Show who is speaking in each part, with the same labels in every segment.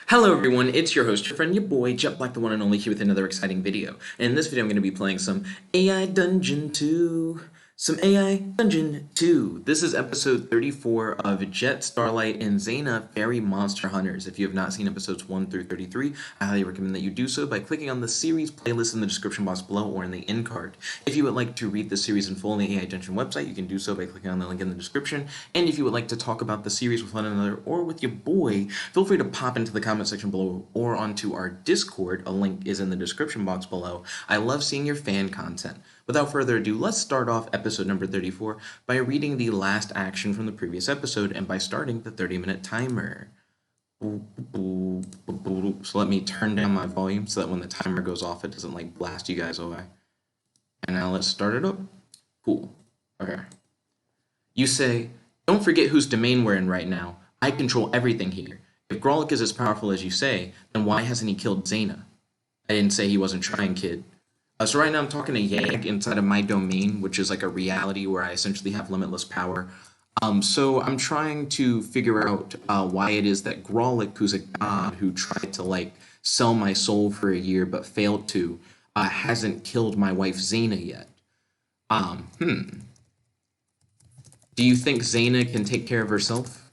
Speaker 1: Hello everyone, it's your host, your friend, your boy, Jet Black, the one and only, here with another exciting video. And in this video I'm going to be playing some AI Dungeon 2. Some AI Dungeon 2. This is episode 34 of Jet Starlight and Zana Fairy Monster Hunters. If you have not seen episodes 1 through 33, I highly recommend that you do so by clicking on the series playlist in the description box below or in the end card. If you would like to read the series in full on the AI Dungeon website, you can do so by clicking on the link in the description. And if you would like to talk about the series with one another or with your boy, feel free to pop into the comment section below or onto our Discord. A link is in the description box below. I love seeing your fan content. Without further ado, let's start off episode number 34 by reading the last action from the previous episode and by starting the 30-minute timer. So let me turn down my volume so that when the timer goes off, it doesn't like blast you guys away. And now let's start it up. Cool. Okay. You say, don't forget whose domain we're in right now. I control everything here. If Grolic is as powerful as you say, then why hasn't he killed Zana? I didn't say he wasn't trying, kid. So right now I'm talking to Yag inside of my domain, which is like a reality where I essentially have limitless power. So I'm trying to figure out why it is that Grolic, who's a god who tried to like sell my soul for a year but failed to, hasn't killed my wife Zana yet. Do you think Zana can take care of herself?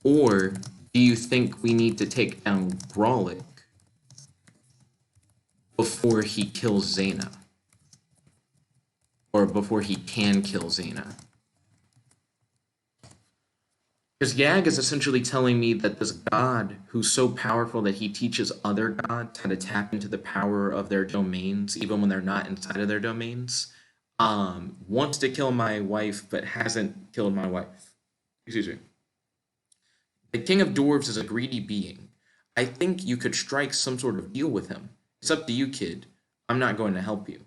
Speaker 1: Or do you think we need to take down Grolic before he kills Zana? Or before he can kill Zana? Because Yag is essentially telling me that this god, who's so powerful that he teaches other gods how to tap into the power of their domains, even when they're not inside of their domains, wants to kill my wife, but hasn't killed my wife. Excuse me. The King of Dwarves is a greedy being. I think you could strike some sort of deal with him. It's up to you, kid. I'm not going to help you.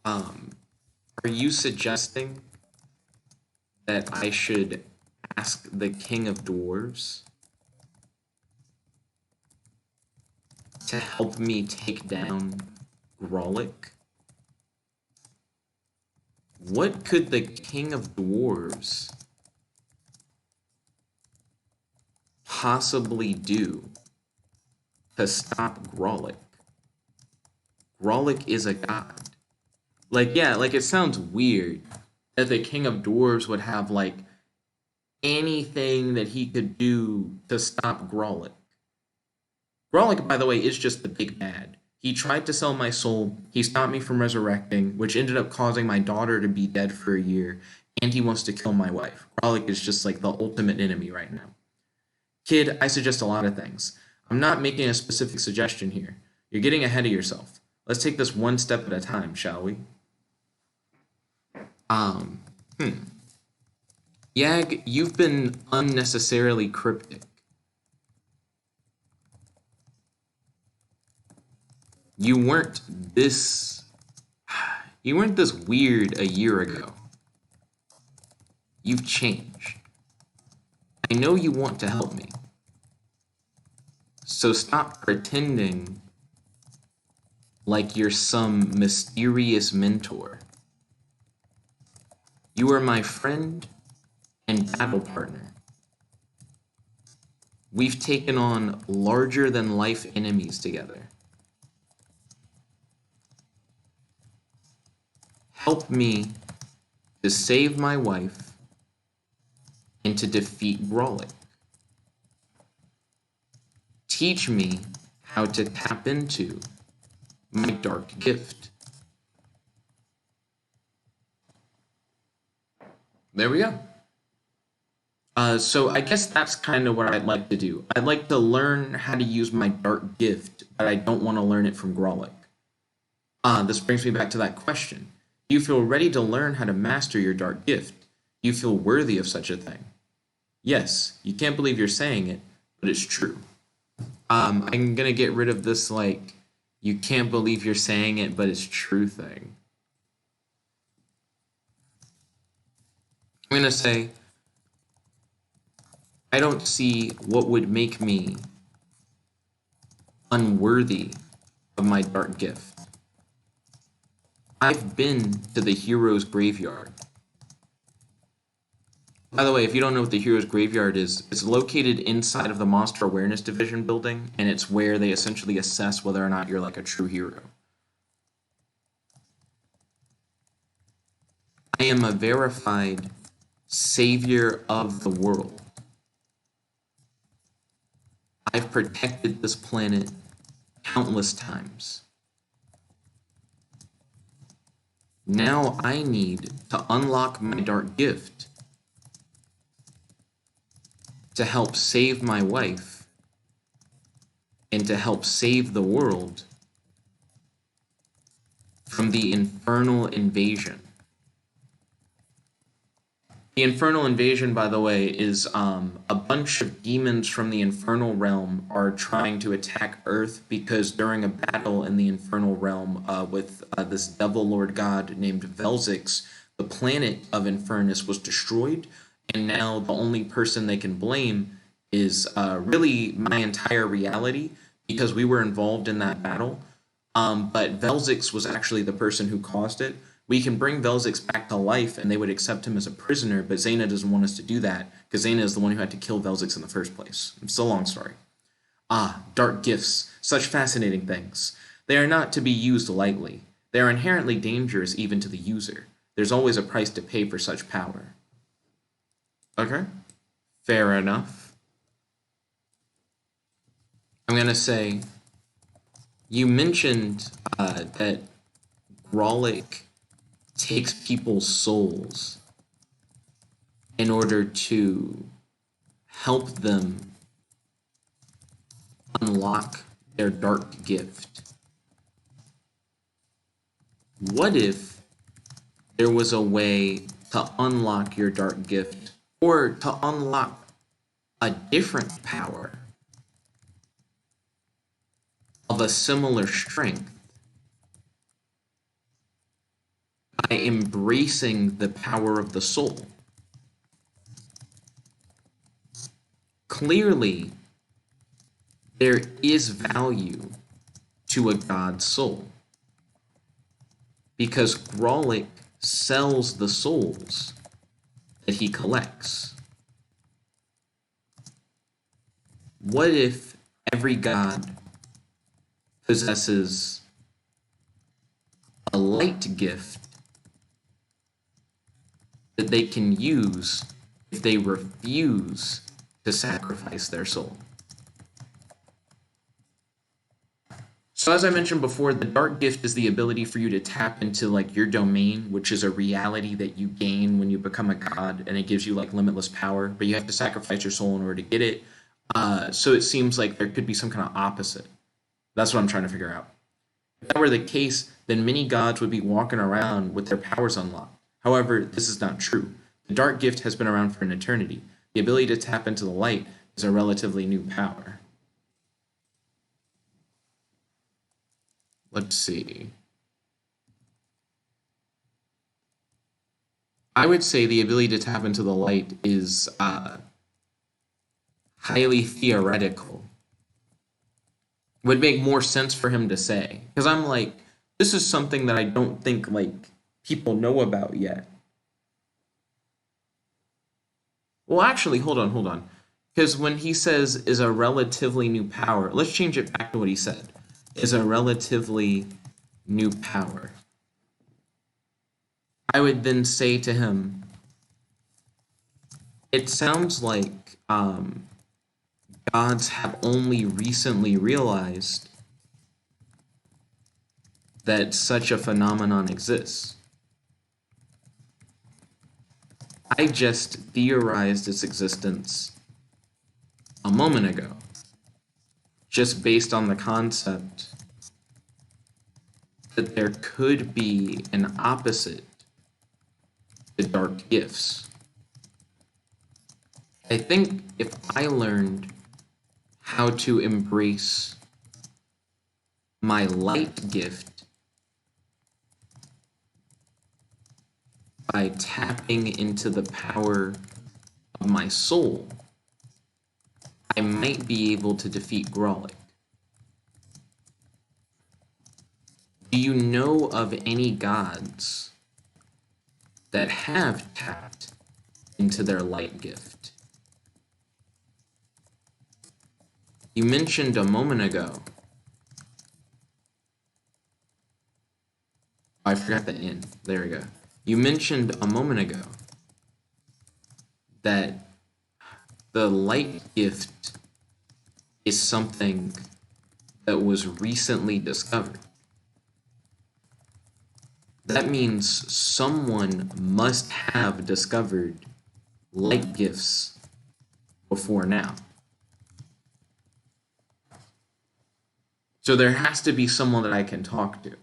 Speaker 1: Are you suggesting that I should ask the King of Dwarves to help me take down Grolic? What could the King of Dwarves possibly do to stop Grolic? Grolic is a god. Like, yeah, like it sounds weird that the King of Dwarves would have like anything that he could do to stop Grolic. Grolic, by the way, is just the big bad. He tried to sell my soul, he stopped me from resurrecting, which ended up causing my daughter to be dead for a year, and he wants to kill my wife. Grolic is just like the ultimate enemy right now. Kid, I suggest a lot of things. I'm not making a specific suggestion here. You're getting ahead of yourself. Let's take this one step at a time, shall we? Yag, you've been unnecessarily cryptic. You weren't this weird a year ago. You've changed. I know you want to help me. So stop pretending like you're some mysterious mentor. You are my friend and battle partner. We've taken on larger than life enemies together. Help me to save my wife and to defeat Grolic. Teach me how to tap into my dark gift. There we go. So I guess that's kind of what I'd like to do. I'd like to learn how to use my dark gift, but I don't want to learn it from Grolic. This brings me back to that question. Do you feel ready to learn how to master your dark gift? Do you feel worthy of such a thing? Yes, you can't believe you're saying it, but it's true. I'm gonna get rid of this, like, you can't believe you're saying it, but it's true thing. I'm gonna say, I don't see what would make me unworthy of my dark gift. I've been to the hero's graveyard. By the way, if you don't know what the Hero's Graveyard is, it's located inside of the Monster Awareness Division building, and it's where they essentially assess whether or not you're like a true hero. I am a verified savior of the world. I've protected this planet countless times. Now I need to unlock my dark gift to help save my wife and to help save the world from the infernal invasion. The infernal invasion, by the way, is a bunch of demons from the infernal realm are trying to attack Earth because during a battle in the infernal realm with this devil lord god named Velzix, the planet of Infernus was destroyed, and now the only person they can blame is really my entire reality because we were involved in that battle. But Velzix was actually the person who caused it. We can bring Velzix back to life and they would accept him as a prisoner, but Zana doesn't want us to do that because Zana is the one who had to kill Velzix in the first place. It's a long story. Dark gifts. Such fascinating things. They are not to be used lightly. They are inherently dangerous even to the user. There's always a price to pay for such power. Okay. Fair enough. I'm going to say, you mentioned that Grolic takes people's souls in order to help them unlock their dark gift. What if there was a way to unlock your dark gift or to unlock a different power of a similar strength by embracing the power of the soul? Clearly, there is value to a god's soul because Grolic sells the souls that he collects. What if every god possesses a light gift that they can use if they refuse to sacrifice their soul? So as I mentioned before, the dark gift is the ability for you to tap into like your domain, which is a reality that you gain when you become a god, and it gives you like limitless power, but you have to sacrifice your soul in order to get it. So it seems like there could be some kind of opposite. That's what I'm trying to figure out. If that were the case, then many gods would be walking around with their powers unlocked. However, this is not true. The dark gift has been around for an eternity. The ability to tap into the light is a relatively new power. Let's see. I would say the ability to tap into the light is highly theoretical. Would make more sense for him to say. Because I'm like, this is something that I don't think like people know about yet. Well, actually, hold on. Because when he says is a relatively new power, let's change it back to what he said. Is a relatively new power. I would then say to him, it sounds like gods have only recently realized that such a phenomenon exists. I just theorized its existence a moment ago, just based on the concept that there could be an opposite to dark gifts. I think if I learned how to embrace my light gift by tapping into the power of my soul, I might be able to defeat Grolic. Do you know of any gods that have tapped into their light gift. You mentioned a moment ago. I forgot the N. There we go. You mentioned a moment ago that the light gift is something that was recently discovered. That means someone must have discovered light gifts before now. So there has to be someone that I can talk to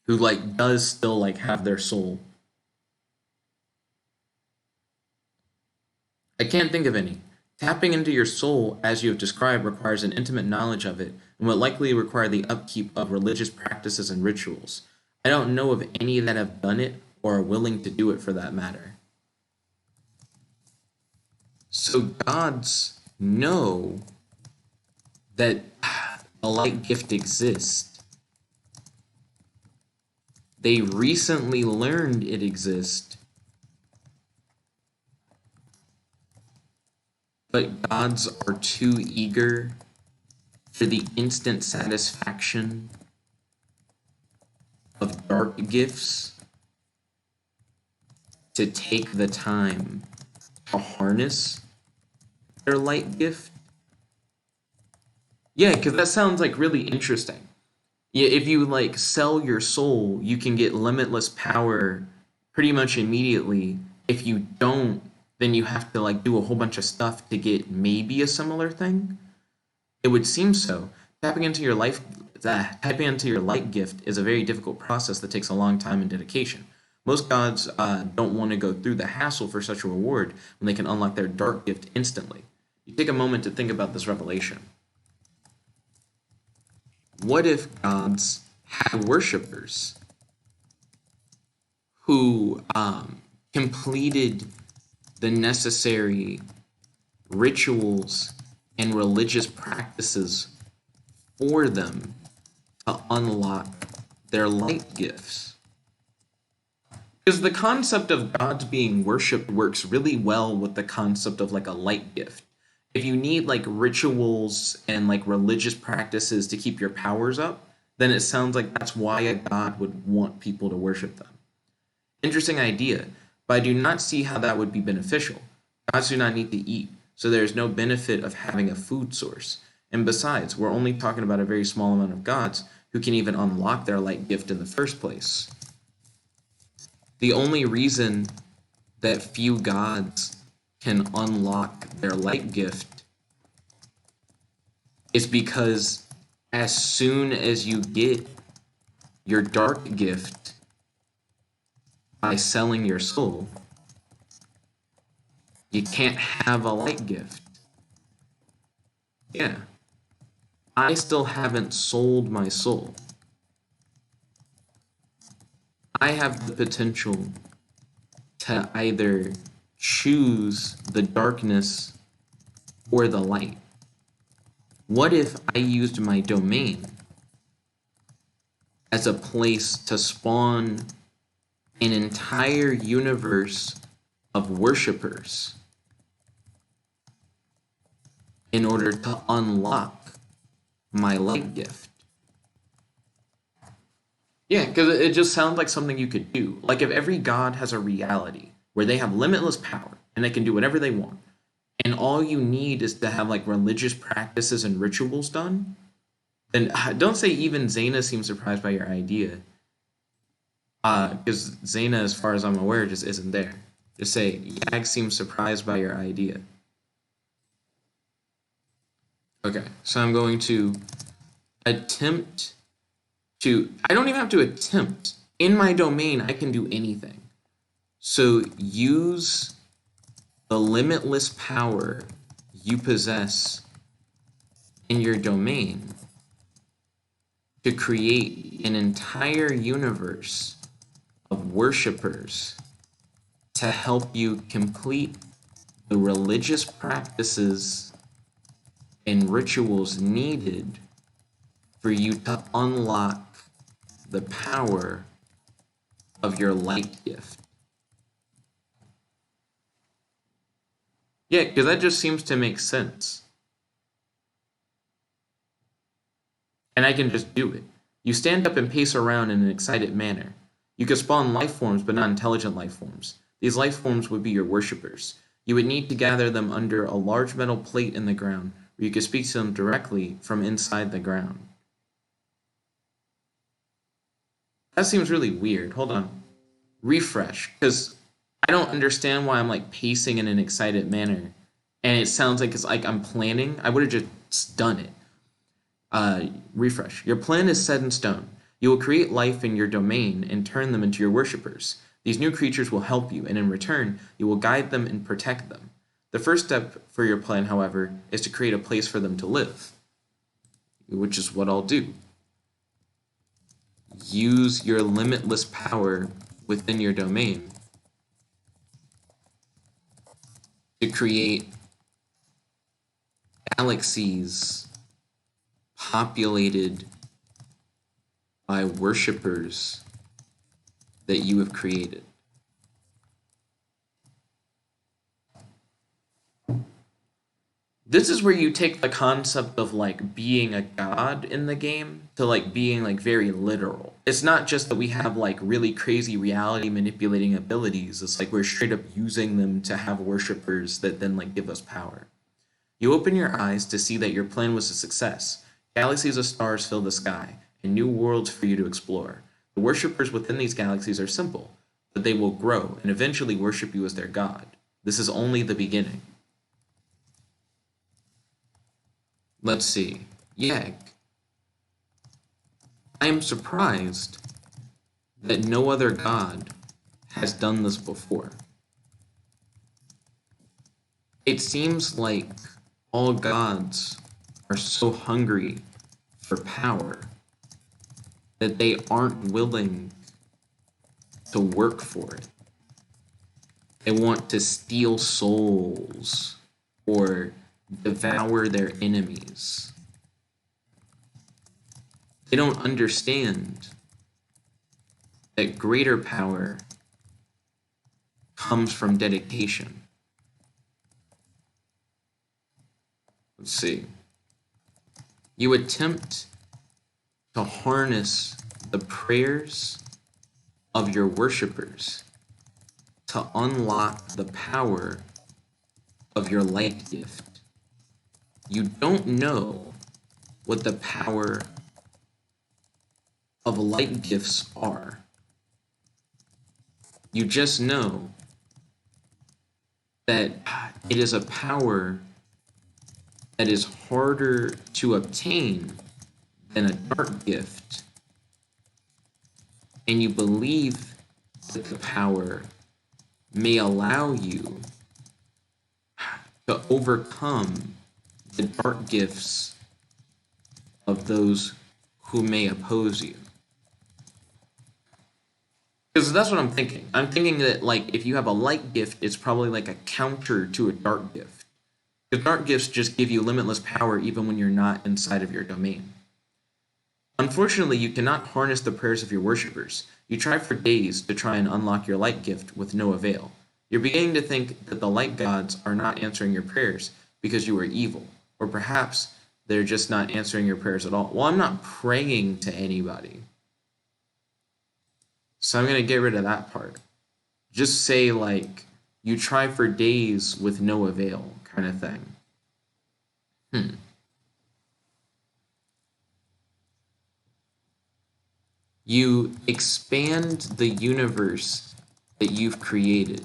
Speaker 1: who does still have their soul. I can't think of any. Tapping into your soul, as you have described, requires an intimate knowledge of it and would likely require the upkeep of religious practices and rituals. I don't know of any that have done it or are willing to do it for that matter. So gods know that a light gift exists. They recently learned it exists, but gods are too eager for the instant satisfaction of dark gifts to take the time to harness their light gift. Yeah, because that sounds really interesting. Yeah, if you sell your soul, you can get limitless power pretty much immediately. If you don't, then you have to do a whole bunch of stuff to get maybe a similar thing. It would seem so. Tapping into your light gift is a very difficult process that takes a long time and dedication. Most gods don't want to go through the hassle for such a reward when they can unlock their dark gift instantly. You take a moment to think about this revelation. What if gods had worshippers who completed the necessary rituals and religious practices for them to unlock their light gifts? Because the concept of gods being worshipped works really well with the concept of a light gift. If you need rituals and religious practices to keep your powers up, then it sounds like that's why a god would want people to worship them. Interesting idea, but I do not see how that would be beneficial. Gods do not need to eat, so there is no benefit of having a food source. And besides, we're only talking about a very small amount of gods who can even unlock their light gift in the first place. The only reason that few gods can unlock their light gift is because as soon as you get your dark gift by selling your soul, you can't have a light gift. Yeah. I still haven't sold my soul. I have the potential to either choose the darkness or the light. What if I used my domain as a place to spawn an entire universe of worshippers in order to unlock my light gift? Yeah, because it just sounds like something you could do. If every god has a reality where they have limitless power and they can do whatever they want, and all you need is to have religious practices and rituals done, then don't say even Zana seems surprised by your idea. Because Zana, as far as I'm aware, just isn't there. Just say, Yag seems surprised by your idea. Okay, so I'm going to attempt to... I don't even have to attempt. In my domain, I can do anything. So use the limitless power you possess in your domain to create an entire universe of worshippers to help you complete the religious practices and rituals needed for you to unlock the power of your light gift. Yeah, because that just seems to make sense. And I can just do it. You stand up and pace around in an excited manner. You could spawn life forms, but not intelligent life forms. These life forms would be your worshippers. You would need to gather them under a large metal plate in the ground, where you could speak to them directly from inside the ground. That seems really weird. Hold on. Refresh, because I don't understand why I'm like pacing in an excited manner. And it sounds like it's like I'm planning. I would have just done it. Refresh. Your plan is set in stone. You will create life in your domain and turn them into your worshippers. These new creatures will help you, and in return, you will guide them and protect them. The first step for your plan, however, is to create a place for them to live, which is what I'll do. Use your limitless power within your domain to create galaxies populated by worshippers that you have created. This is where you take the concept of like being a god in the game to like being like very literal. It's not just that we have like really crazy reality manipulating abilities. It's like we're straight up using them to have worshippers that then like give us power. You open your eyes to see that your plan was a success. Galaxies of stars fill the sky, and new worlds for you to explore. The worshippers within these galaxies are simple, but they will grow and eventually worship you as their god. This is only the beginning. Let's see. Yeg. I am surprised that no other god has done this before. It seems like all gods are so hungry for power that they aren't willing to work for it. They want to steal souls or devour their enemies. They don't understand that greater power comes from dedication. Let's see. You attempt to harness the prayers of your worshippers to unlock the power of your light gift. You don't know what the power of light gifts are. You just know that it is a power that is harder to obtain than a dark gift, and you believe that the power may allow you to overcome the dark gifts of those who may oppose you. Because that's what I'm thinking. I'm thinking that, like, if you have a light gift, it's probably like a counter to a dark gift. Because dark gifts just give you limitless power even when you're not inside of your domain. Unfortunately, you cannot harness the prayers of your worshippers. You try for days to try and unlock your light gift with no avail. You're beginning to think that the light gods are not answering your prayers because you are evil. Or perhaps they're just not answering your prayers at all. Well, I'm not praying to anybody. So I'm going to get rid of that part. Just say, like, you try for days with no avail kind of thing. You expand the universe that you've created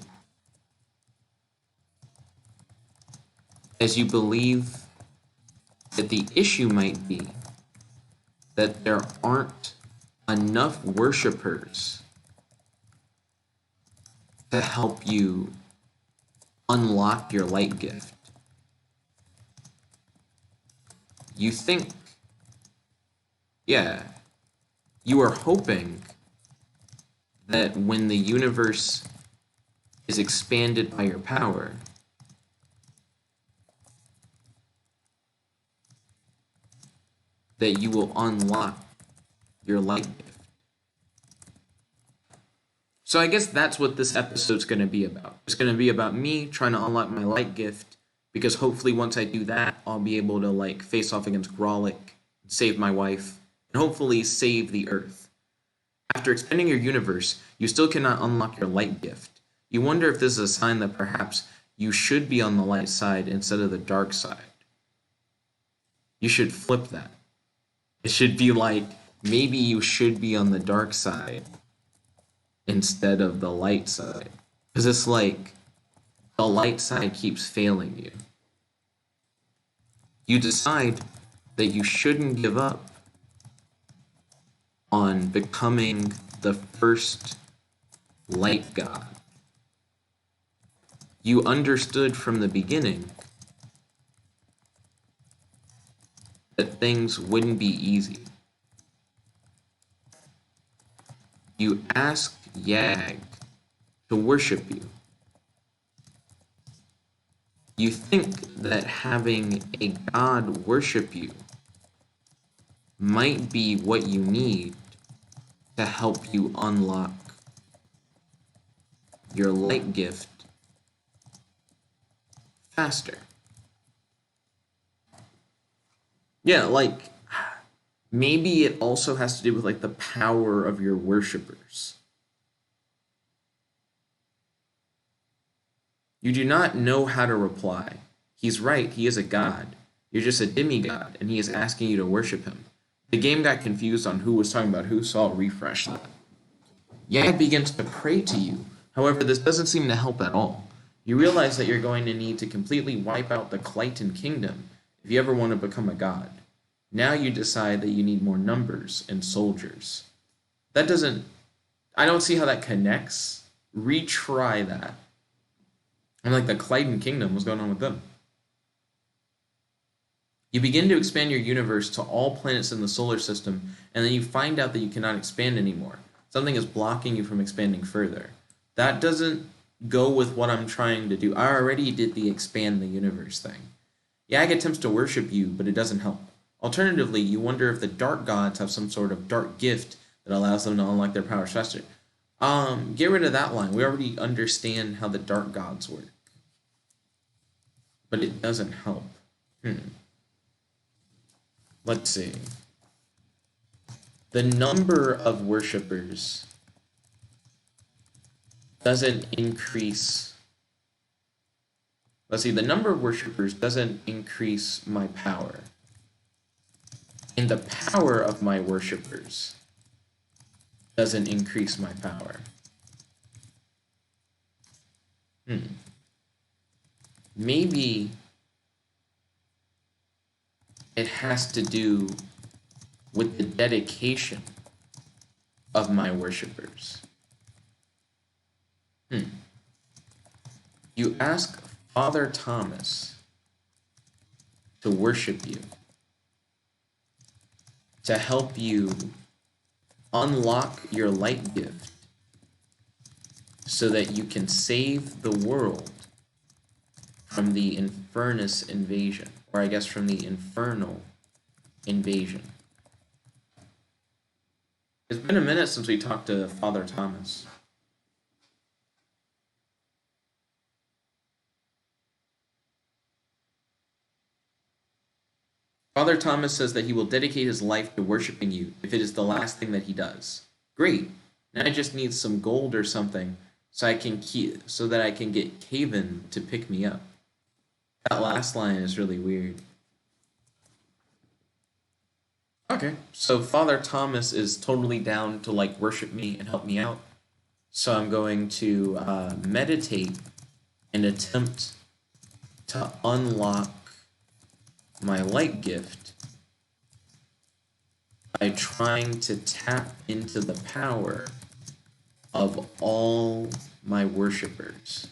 Speaker 1: as you believe that the issue might be that there aren't enough worshippers to help you unlock your light gift. You think, yeah, you are hoping that when the universe is expanded by your power, that you will unlock your light gift. So I guess that's what this episode's going to be about. It's going to be about me trying to unlock my light gift because hopefully once I do that, I'll be able to like face off against Grolic, save my wife, and hopefully save the Earth. After expanding your universe, you still cannot unlock your light gift. You wonder if this is a sign that perhaps you should be on the light side instead of the dark side. You should flip that. It should be like, maybe you should be on the dark side instead of the light side. Because it's like, the light side keeps failing you. You decide that you shouldn't give up on becoming the first light god. You understood from the beginning that things wouldn't be easy. You asked Yag to worship you. You think that having a god worship you might be what you need to help you unlock your light gift faster. Yeah, like, maybe it also has to do with like the power of your worshippers. You do not know how to reply. He's right, he is a god. You're just a demigod, and he is asking you to worship him. The game got confused on who was talking about who, so I'll refresh that. Yag begins to pray to you. However, this doesn't seem to help at all. You realize that you're going to need to completely wipe out the Clayton kingdom if you ever want to become a god. Now you decide that you need more numbers and soldiers. I don't see how that connects. Retry that. And like the Clayton kingdom, what's going on with them? You begin to expand your universe to all planets in the solar system, and then you find out that you cannot expand anymore. Something is blocking you from expanding further. That doesn't go with what I'm trying to do. I already did the expand the universe thing. Yag attempts to worship you, but it doesn't help. Alternatively, you wonder if the dark gods have some sort of dark gift that allows them to unlock their powers faster. Get rid of that line. We already understand how the dark gods work. But it doesn't help. Let's see. The number of worshippers doesn't increase. Let's see, the number of worshippers doesn't increase my power. And the power of my worshippers doesn't increase my power. Maybe it has to do with the dedication of my worshippers. You ask Father Thomas to worship you, to help you unlock your light gift so that you can save the world from the Infernus invasion, or I guess from the Infernal invasion. It's been a minute since we talked to Father Thomas. Father Thomas says that he will dedicate his life to worshiping you if it is the last thing that he does. Great. Now I just need some gold or something so that I can get Caven to pick me up. That last line is really weird. Okay, so Father Thomas is totally down to like worship me and help me out. So I'm going to meditate and attempt to unlock my light gift by trying to tap into the power of all my worshippers.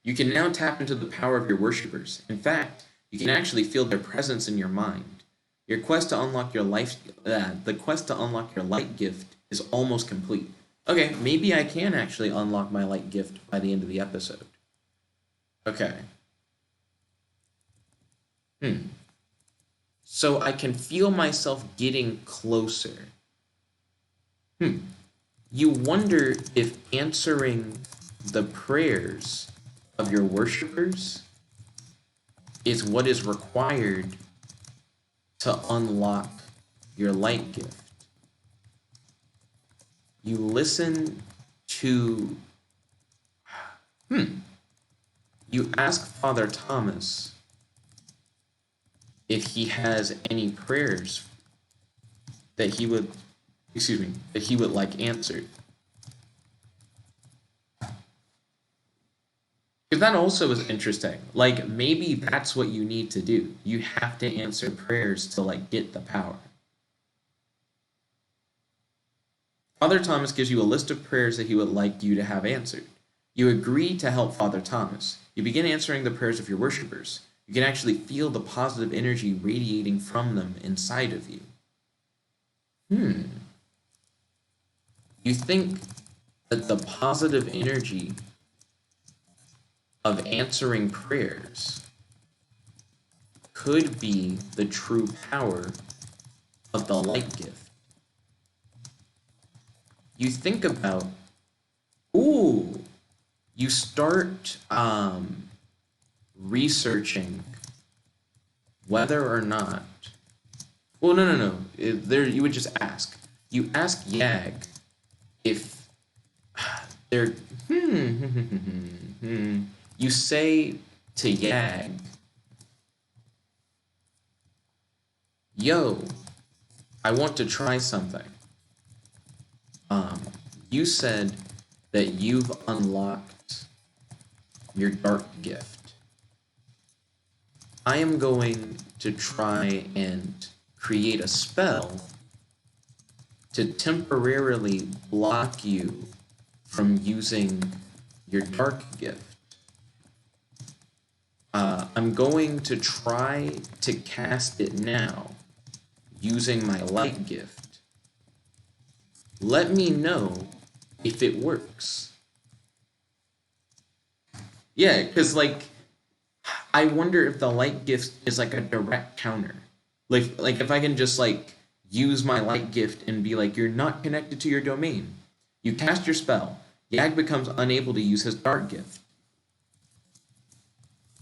Speaker 1: You can now tap into the power of your worshippers. In fact, you can actually feel their presence in your mind. Your quest to unlock your the quest to unlock your light gift is almost complete. Okay, maybe I can actually unlock my light gift by the end of the episode. Okay. So I can feel myself getting closer. You wonder if answering the prayers of your worshippers is what is required to unlock your light gift. You listen to... You ask Father Thomas if he has any prayers that he would, that he would like answered. Because that also is interesting. Like, maybe that's what you need to do. You have to answer prayers to, like, get the power. Father Thomas gives you a list of prayers that he would like you to have answered. You agree to help Father Thomas. You begin answering the prayers of your worshippers. You can actually feel the positive energy radiating from them inside of you. You think that the positive energy of answering prayers could be the true power of the light gift. You think about, you start researching whether or not, no. There, you would just ask. You ask Yag if they're, you say to Yag, yo, I want to try something. You said that you've unlocked your dark gift. I am going to try and create a spell to temporarily block you from using your dark gift. I'm going to try to cast it now using my light gift. Let me know if it works. Yeah, because, like, I wonder if the light gift is like a direct counter. Like if I can just, like, use my light gift and be like, you're not connected to your domain. You cast your spell. Yag becomes unable to use his dark gift.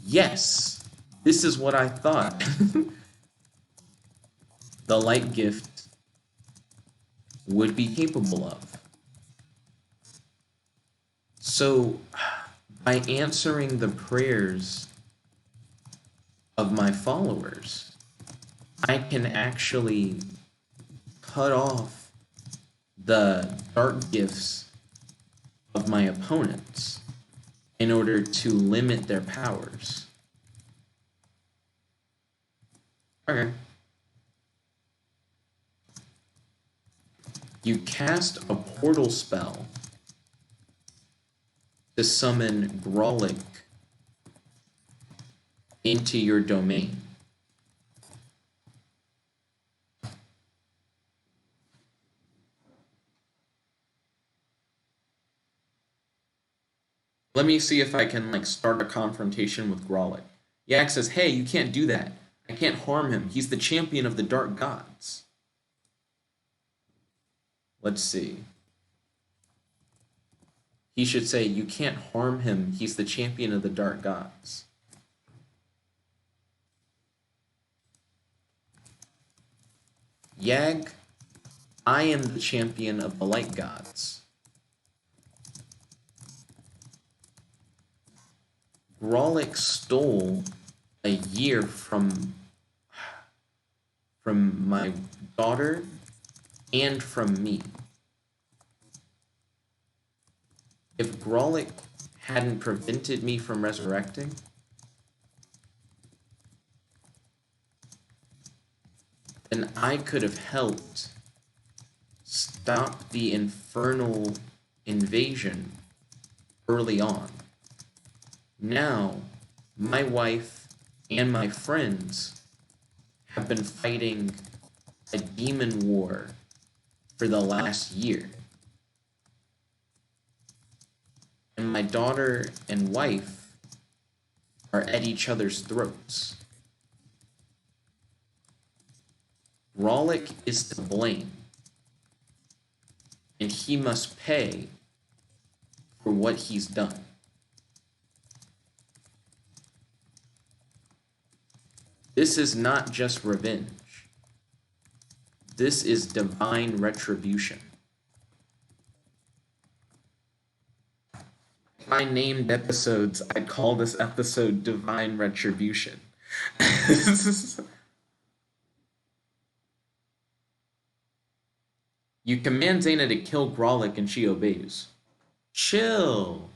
Speaker 1: Yes, this is what I thought. The light gift would be capable of. So, by answering the prayers of my followers, I can actually cut off the dark gifts of my opponents in order to limit their powers. Okay. You cast a portal spell to summon Grolic into your domain. Let me see if I can, like, start a confrontation with Grolic. Yak says, hey, you can't do that. I can't harm him. He's the champion of the dark gods. Let's see. He should say, you can't harm him. He's the champion of the dark gods. Yag, I am the champion of the light gods. Grolic stole a year from my daughter and from me. If Grolic hadn't prevented me from resurrecting, then I could have helped stop the infernal invasion early on. Now, my wife and my friends have been fighting a demon war for the last year. And my daughter and wife are at each other's throats. Grolic is to blame, and he must pay for what he's done. This is not just revenge. This is divine retribution. If I named episodes, I'd call this episode Divine Retribution. You command Zana to kill Grolic and she obeys. Chill.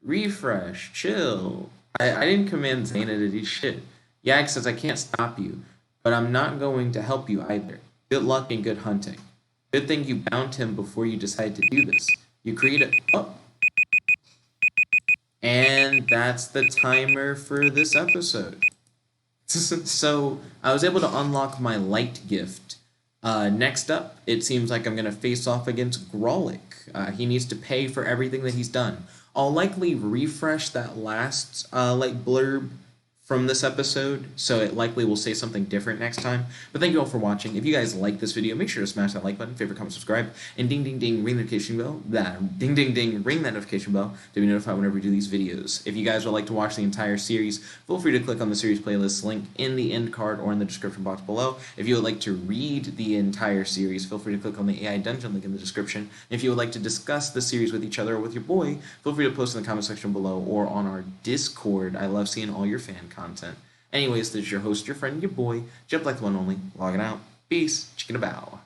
Speaker 1: Refresh. Chill. I didn't command Zana to do shit. Yag says, I can't stop you, but I'm not going to help you either. Good luck and good hunting. Good thing you bound him before you decided to do this. You create a... Oh. And that's the timer for this episode. So I was able to unlock my light gift. Next up, it seems like I'm going to face off against Grolic. He needs to pay for everything that he's done. I'll likely refresh that last blurb from this episode, so it likely will say something different next time. But thank you all for watching. If you guys like this video, make sure to smash that like button, favorite, comment, subscribe, and ding ding ding, ring the notification bell. Ring that notification bell to be notified whenever we do these videos. If you guys would like to watch the entire series, feel free to click on the series playlist link in the end card or in the description box below. If you would like to read the entire series, feel free to click on the AI Dungeon link in the description. If you would like to discuss the series with each other or with your boy, feel free to post in the comment section below or on our Discord. I love seeing all your fan content. Anyways, this is your host, your friend, your boy, Jet Black the one only, logging out. Peace, chicken a bow.